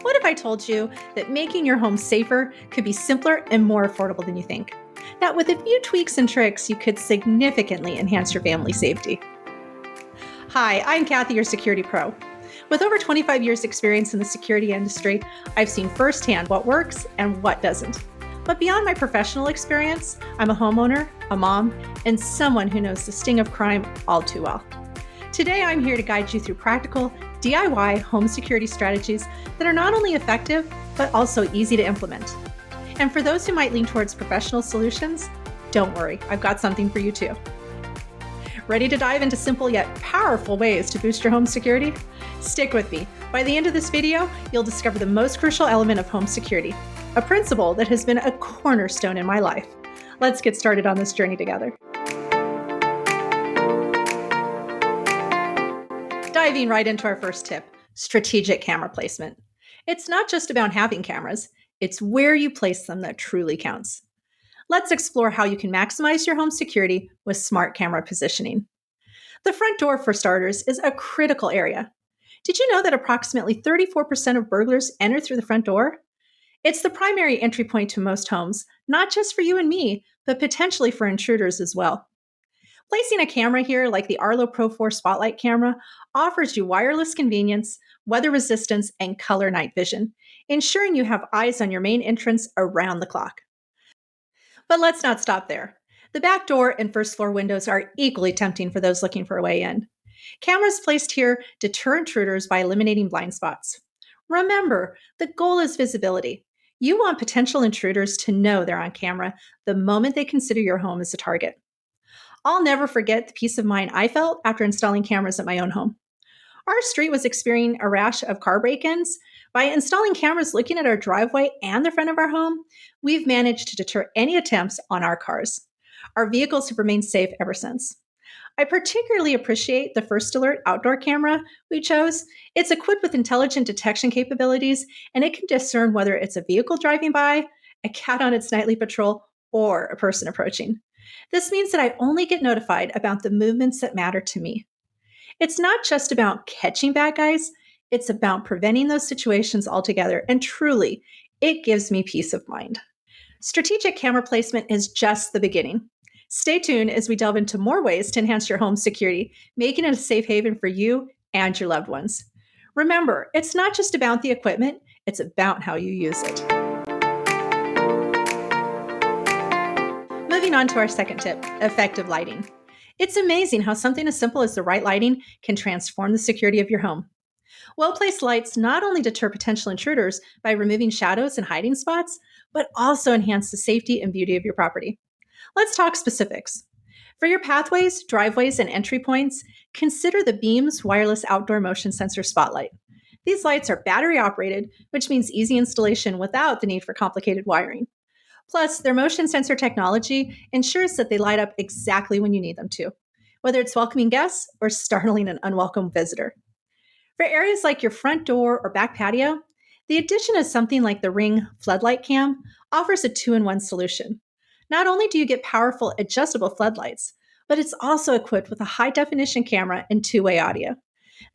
What if I told you that making your home safer could be simpler and more affordable than you think? That with a few tweaks and tricks, you could significantly enhance your family safety. Hi, I'm Kathy, your security pro. With over 25 years' experience in the security industry, I've seen firsthand what works and what doesn't. But beyond my professional experience, I'm a homeowner, a mom, and someone who knows the sting of crime all too well. Today, I'm here to guide you through practical, DIY home security strategies that are not only effective, but also easy to implement. And for those who might lean towards professional solutions, don't worry, I've got something for you too. Ready to dive into simple yet powerful ways to boost your home security? Stick with me. By the end of this video, you'll discover the most crucial element of home security, a principle that has been a cornerstone in my life. Let's get started on this journey together. Diving right into our first tip, strategic camera placement. It's not just about having cameras, it's where you place them that truly counts. Let's explore how you can maximize your home security with smart camera positioning. The front door, for starters, is a critical area. Did you know that approximately 34% of burglars enter through the front door? It's the primary entry point to most homes, not just for you and me, but potentially for intruders as well. Placing a camera here, like the Arlo Pro 4 Spotlight camera, offers you wireless convenience, weather resistance, and color night vision, ensuring you have eyes on your main entrance around the clock. But let's not stop there. The back door and first floor windows are equally tempting for those looking for a way in. Cameras placed here deter intruders by eliminating blind spots. Remember, the goal is visibility. You want potential intruders to know they're on camera the moment they consider your home as a target. I'll never forget the peace of mind I felt after installing cameras at my own home. Our street was experiencing a rash of car break-ins. By installing cameras looking at our driveway and the front of our home, we've managed to deter any attempts on our cars. Our vehicles have remained safe ever since. I particularly appreciate the First Alert outdoor camera we chose. It's equipped with intelligent detection capabilities, and it can discern whether it's a vehicle driving by, a cat on its nightly patrol, or a person approaching. This means that I only get notified about the movements that matter to me. It's not just about catching bad guys, it's about preventing those situations altogether, and truly, it gives me peace of mind. Strategic camera placement is just the beginning. Stay tuned as we delve into more ways to enhance your home security, making it a safe haven for you and your loved ones. Remember, it's not just about the equipment, it's about how you use it. Moving on to our second tip, effective lighting. It's amazing how something as simple as the right lighting can transform the security of your home. Well-placed lights not only deter potential intruders by removing shadows and hiding spots, but also enhance the safety and beauty of your property. Let's talk specifics. For your pathways, driveways, and entry points, consider the Beam's wireless outdoor motion sensor spotlight. These lights are battery operated, which means easy installation without the need for complicated wiring. Plus, their motion sensor technology ensures that they light up exactly when you need them to, whether it's welcoming guests or startling an unwelcome visitor. For areas like your front door or back patio, the addition of something like the Ring Floodlight Cam offers a two-in-one solution. Not only do you get powerful adjustable floodlights, but it's also equipped with a high-definition camera and two-way audio.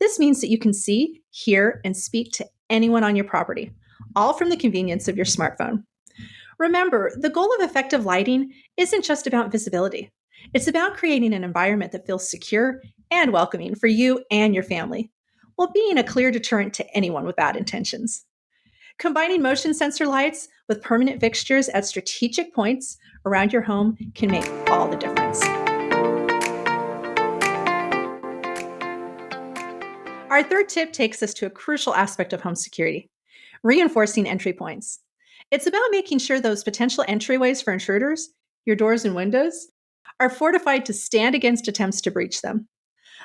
This means that you can see, hear, and speak to anyone on your property, all from the convenience of your smartphone. Remember, the goal of effective lighting isn't just about visibility. It's about creating an environment that feels secure and welcoming for you and your family, while being a clear deterrent to anyone with bad intentions. Combining motion sensor lights with permanent fixtures at strategic points around your home can make all the difference. Our third tip takes us to a crucial aspect of home security, reinforcing entry points. It's about making sure those potential entryways for intruders, your doors and windows, are fortified to stand against attempts to breach them.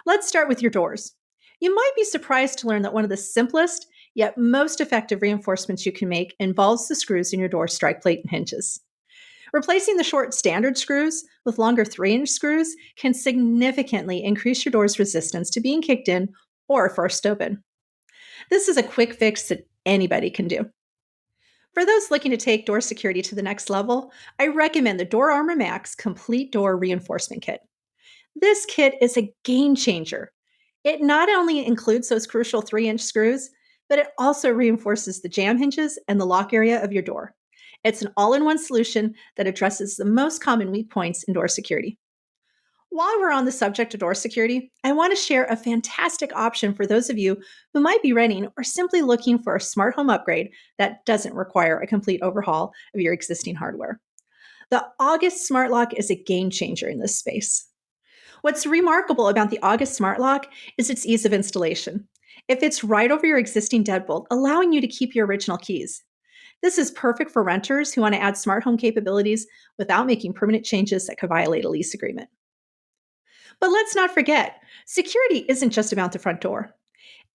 Let's start with your doors. You might be surprised to learn that one of the simplest yet most effective reinforcements you can make involves the screws in your door strike plate and hinges. Replacing the short standard screws with longer 3-inch screws can significantly increase your door's resistance to being kicked in or forced open. This is a quick fix that anybody can do. For those looking to take door security to the next level, I recommend the Door Armor Max Complete Door Reinforcement Kit. This kit is a game changer. It not only includes those crucial 3-inch screws, but it also reinforces the jam hinges and the lock area of your door. It's an all in one solution that addresses the most common weak points in door security. While we're on the subject of door security, I want to share a fantastic option for those of you who might be renting or simply looking for a smart home upgrade that doesn't require a complete overhaul of your existing hardware. The August Smart Lock is a game changer in this space. What's remarkable about the August Smart Lock is its ease of installation. It fits right over your existing deadbolt, allowing you to keep your original keys. This is perfect for renters who want to add smart home capabilities without making permanent changes that could violate a lease agreement. But let's not forget, security isn't just about the front door.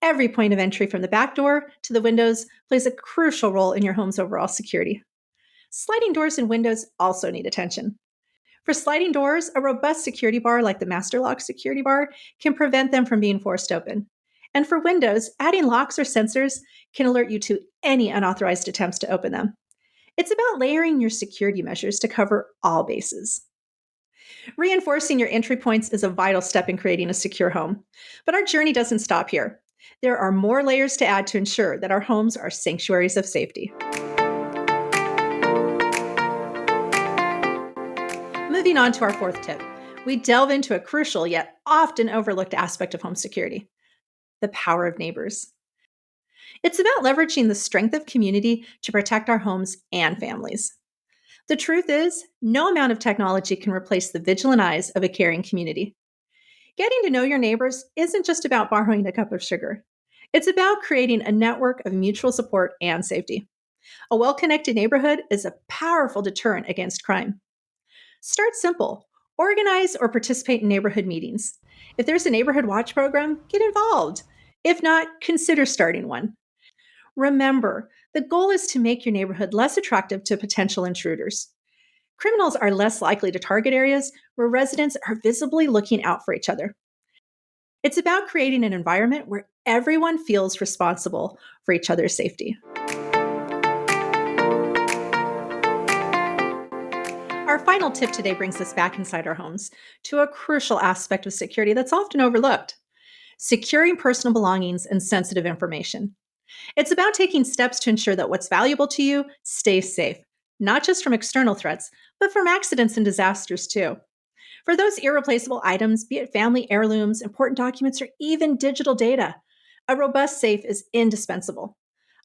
Every point of entry from the back door to the windows plays a crucial role in your home's overall security. Sliding doors and windows also need attention. For sliding doors, a robust security bar like the Master Lock security bar can prevent them from being forced open. And for windows, adding locks or sensors can alert you to any unauthorized attempts to open them. It's about layering your security measures to cover all bases. Reinforcing your entry points is a vital step in creating a secure home. But our journey doesn't stop here. There are more layers to add to ensure that our homes are sanctuaries of safety. Moving on to our fourth tip, we delve into a crucial yet often overlooked aspect of home security: the power of neighbors. It's about leveraging the strength of community to protect our homes and families. The truth is, no amount of technology can replace the vigilant eyes of a caring community. Getting to know your neighbors isn't just about borrowing a cup of sugar. It's about creating a network of mutual support and safety. A well-connected neighborhood is a powerful deterrent against crime. Start simple. Organize or participate in neighborhood meetings. If there's a neighborhood watch program, get involved. If not, consider starting one. Remember, the goal is to make your neighborhood less attractive to potential intruders. Criminals are less likely to target areas where residents are visibly looking out for each other. It's about creating an environment where everyone feels responsible for each other's safety. Our final tip today brings us back inside our homes to a crucial aspect of security that's often overlooked: securing personal belongings and sensitive information. It's about taking steps to ensure that what's valuable to you stays safe, not just from external threats, but from accidents and disasters too. For those irreplaceable items, be it family heirlooms, important documents, or even digital data, a robust safe is indispensable.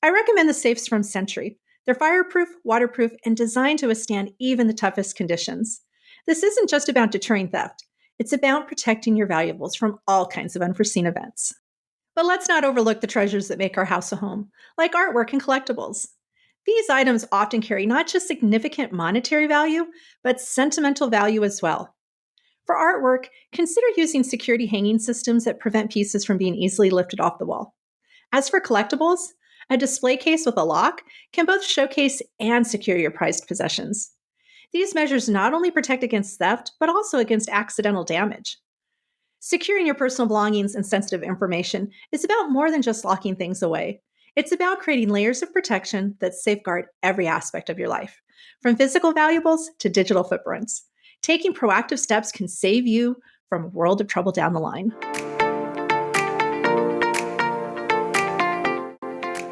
I recommend the safes from Sentry. They're fireproof, waterproof, and designed to withstand even the toughest conditions. This isn't just about deterring theft. It's about protecting your valuables from all kinds of unforeseen events. But let's not overlook the treasures that make our house a home, like artwork and collectibles. These items often carry not just significant monetary value, but sentimental value as well. For artwork, consider using security hanging systems that prevent pieces from being easily lifted off the wall. As for collectibles, a display case with a lock can both showcase and secure your prized possessions. These measures not only protect against theft, but also against accidental damage. Securing your personal belongings and sensitive information is about more than just locking things away. It's about creating layers of protection that safeguard every aspect of your life, from physical valuables to digital footprints. Taking proactive steps can save you from a world of trouble down the line.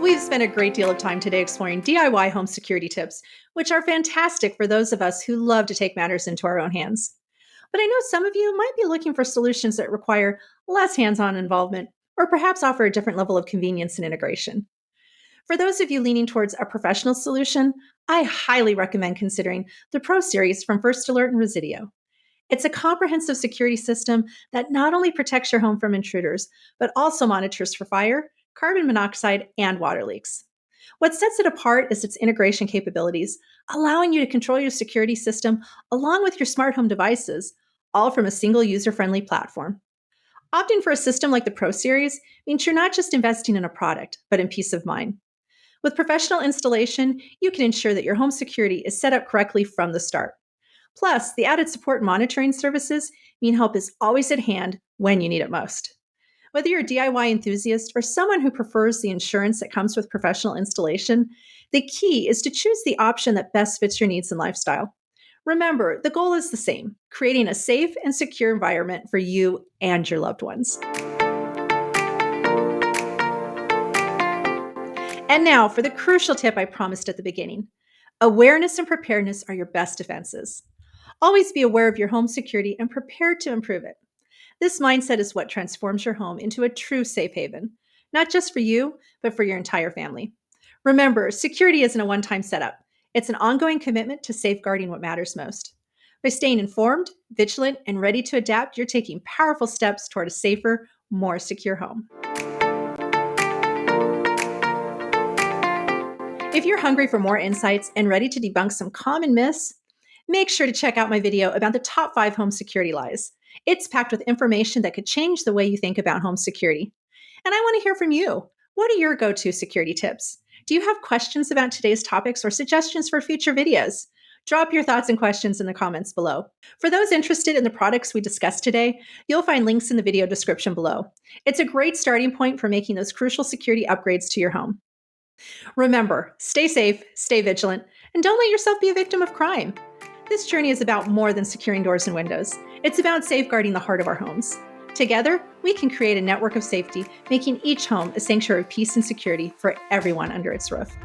We've spent a great deal of time today exploring DIY home security tips, which are fantastic for those of us who love to take matters into our own hands. But I know some of you might be looking for solutions that require less hands-on involvement or perhaps offer a different level of convenience and integration. For those of you leaning towards a professional solution, I highly recommend considering the Pro Series from First Alert and Residio. It's a comprehensive security system that not only protects your home from intruders, but also monitors for fire, carbon monoxide, and water leaks. What sets it apart is its integration capabilities, allowing you to control your security system along with your smart home devices, all from a single user-friendly platform. Opting for a system like the Pro Series means you're not just investing in a product, but in peace of mind. With professional installation, you can ensure that your home security is set up correctly from the start. Plus, the added support and monitoring services mean help is always at hand when you need it most. Whether you're a DIY enthusiast or someone who prefers the insurance that comes with professional installation, the key is to choose the option that best fits your needs and lifestyle. Remember, the goal is the same: creating a safe and secure environment for you and your loved ones. And now for the crucial tip I promised at the beginning. Awareness and preparedness are your best defenses. Always be aware of your home security and prepared to improve it. This mindset is what transforms your home into a true safe haven, not just for you, but for your entire family. Remember, security isn't a one time setup, it's an ongoing commitment to safeguarding what matters most. By staying informed, vigilant, and ready to adapt, you're taking powerful steps toward a safer, more secure home. If you're hungry for more insights and ready to debunk some common myths, make sure to check out my video about the top 5 home security lies. It's packed with information that could change the way you think about home security. And I want to hear from you. What are your go to security tips? Do you have questions about today's topics or suggestions for future videos? Drop your thoughts and questions in the comments below. For those interested in the products we discussed today, you'll find links in the video description below. It's a great starting point for making those crucial security upgrades to your home. Remember, stay safe, stay vigilant, and don't let yourself be a victim of crime. This journey is about more than securing doors and windows. It's about safeguarding the heart of our homes. Together, we can create a network of safety, making each home a sanctuary of peace and security for everyone under its roof.